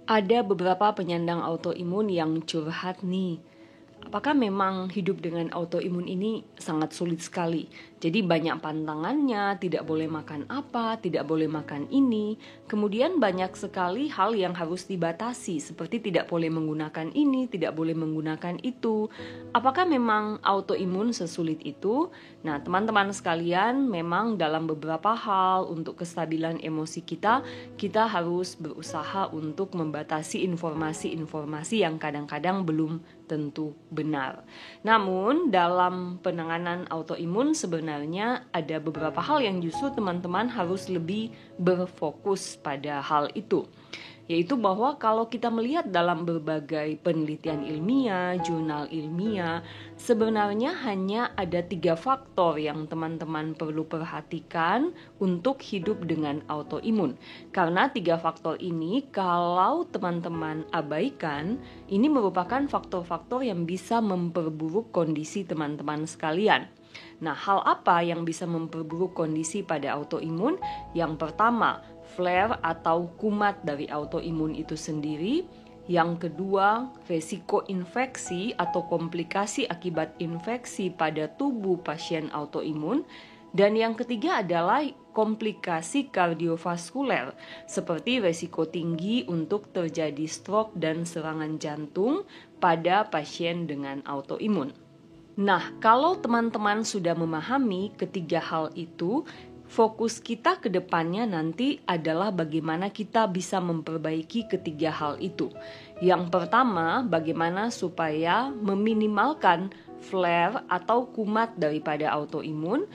Ada beberapa penyandang autoimun yang curhat nih. Apakah memang hidup dengan autoimun ini sangat sulit sekali? Jadi banyak pantangannya, tidak boleh makan apa, tidak boleh makan ini. Kemudian banyak sekali hal yang harus dibatasi, seperti tidak boleh menggunakan ini, tidak boleh menggunakan itu. Apakah memang autoimun sesulit itu? Nah, teman-teman sekalian, memang dalam beberapa hal untuk kestabilan emosi kita harus berusaha untuk membatasi informasi-informasi yang kadang-kadang belum tentu benar. Namun dalam penanganan autoimun sebenarnya ada beberapa hal yang justru teman-teman harus lebih berfokus pada hal itu. Yaitu bahwa kalau kita melihat dalam berbagai penelitian ilmiah, jurnal ilmiah, sebenarnya hanya ada 3 faktor yang teman-teman perlu perhatikan untuk hidup dengan autoimun. Karena 3 faktor ini kalau teman-teman abaikan, ini merupakan faktor-faktor yang bisa memperburuk kondisi teman-teman sekalian. Nah, hal apa yang bisa memperburuk kondisi pada autoimun? Yang pertama, flare atau kumat dari autoimun itu sendiri. Yang kedua, resiko infeksi atau komplikasi akibat infeksi pada tubuh pasien autoimun. Dan yang ketiga adalah komplikasi kardiovaskuler, seperti resiko tinggi untuk terjadi stroke dan serangan jantung pada pasien dengan autoimun. Nah, kalau teman-teman sudah memahami ketiga hal itu, fokus kita ke depannya nanti adalah bagaimana kita bisa memperbaiki ketiga hal itu. Yang pertama, bagaimana supaya meminimalkan flare atau kumat daripada autoimun.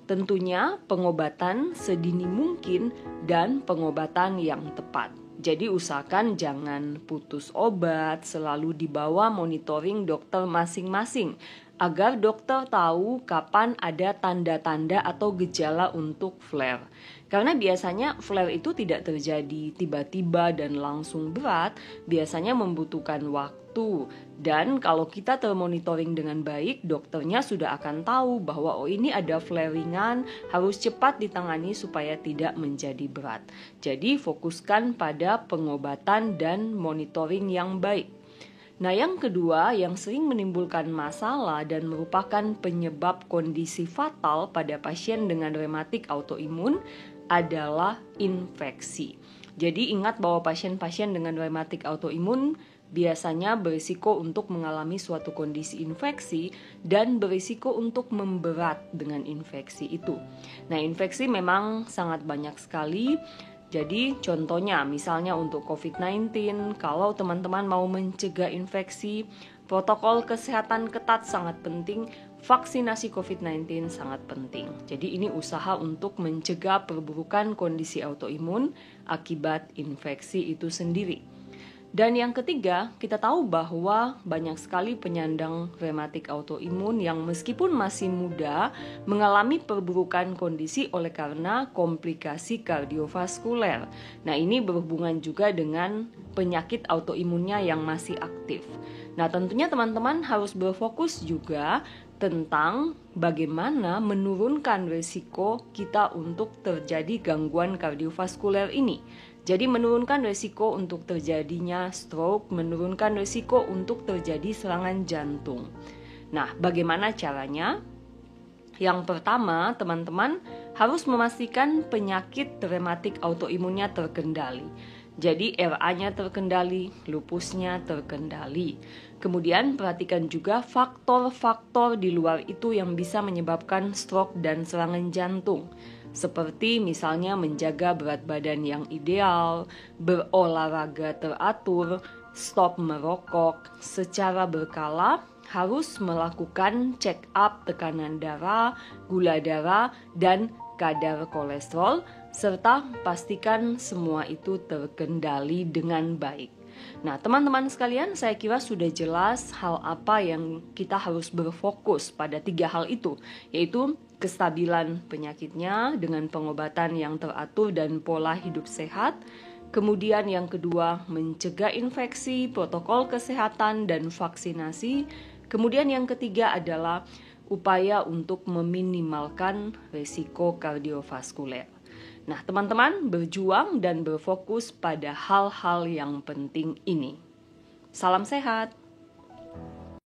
Tentunya pengobatan sedini mungkin dan pengobatan yang tepat. Jadi usahakan jangan putus obat, selalu dibawa monitoring dokter masing-masing agar dokter tahu kapan ada tanda-tanda atau gejala untuk flare. Karena biasanya flare itu tidak terjadi tiba-tiba dan langsung berat, biasanya membutuhkan waktu. Dan kalau kita termonitoring dengan baik, dokternya sudah akan tahu bahwa ini ada flare ringan, harus cepat ditangani supaya tidak menjadi berat. Jadi fokuskan pada pengobatan dan monitoring yang baik. Nah, yang kedua yang sering menimbulkan masalah dan merupakan penyebab kondisi fatal pada pasien dengan rematik autoimun adalah infeksi. Jadi ingat bahwa pasien-pasien dengan rematik autoimun biasanya berisiko untuk mengalami suatu kondisi infeksi dan berisiko untuk memberat dengan infeksi itu. Nah, infeksi memang sangat banyak sekali. Jadi contohnya misalnya untuk COVID-19, kalau teman-teman mau mencegah infeksi, protokol kesehatan ketat sangat penting, vaksinasi COVID-19 sangat penting. Jadi ini usaha untuk mencegah perburukan kondisi autoimun akibat infeksi itu sendiri. Dan yang ketiga, kita tahu bahwa banyak sekali penyandang rematik autoimun yang meskipun masih muda mengalami perburukan kondisi oleh karena komplikasi kardiovaskuler. Nah, ini berhubungan juga dengan penyakit autoimunnya yang masih aktif. Nah, tentunya teman-teman harus berfokus juga tentang bagaimana menurunkan risiko kita untuk terjadi gangguan kardiovaskuler ini. Jadi menurunkan risiko untuk terjadinya stroke, menurunkan risiko untuk terjadi serangan jantung. Nah, bagaimana caranya? Yang pertama, teman-teman harus memastikan penyakit rematik autoimunnya terkendali. Jadi RA-nya terkendali, lupusnya terkendali. Kemudian perhatikan juga faktor-faktor di luar itu yang bisa menyebabkan stroke dan serangan jantung. Seperti misalnya menjaga berat badan yang ideal, berolahraga teratur, stop merokok secara berkala, harus melakukan check up tekanan darah, gula darah, dan kadar kolesterol, serta pastikan semua itu terkendali dengan baik. Nah, teman-teman sekalian, saya kira sudah jelas hal apa yang kita harus berfokus pada 3 hal itu, yaitu kestabilan penyakitnya dengan pengobatan yang teratur dan pola hidup sehat. Kemudian yang kedua, mencegah infeksi, protokol kesehatan, dan vaksinasi. Kemudian yang ketiga adalah upaya untuk meminimalkan risiko kardiovaskuler. Nah, teman-teman berjuang dan berfokus pada hal-hal yang penting ini. Salam sehat.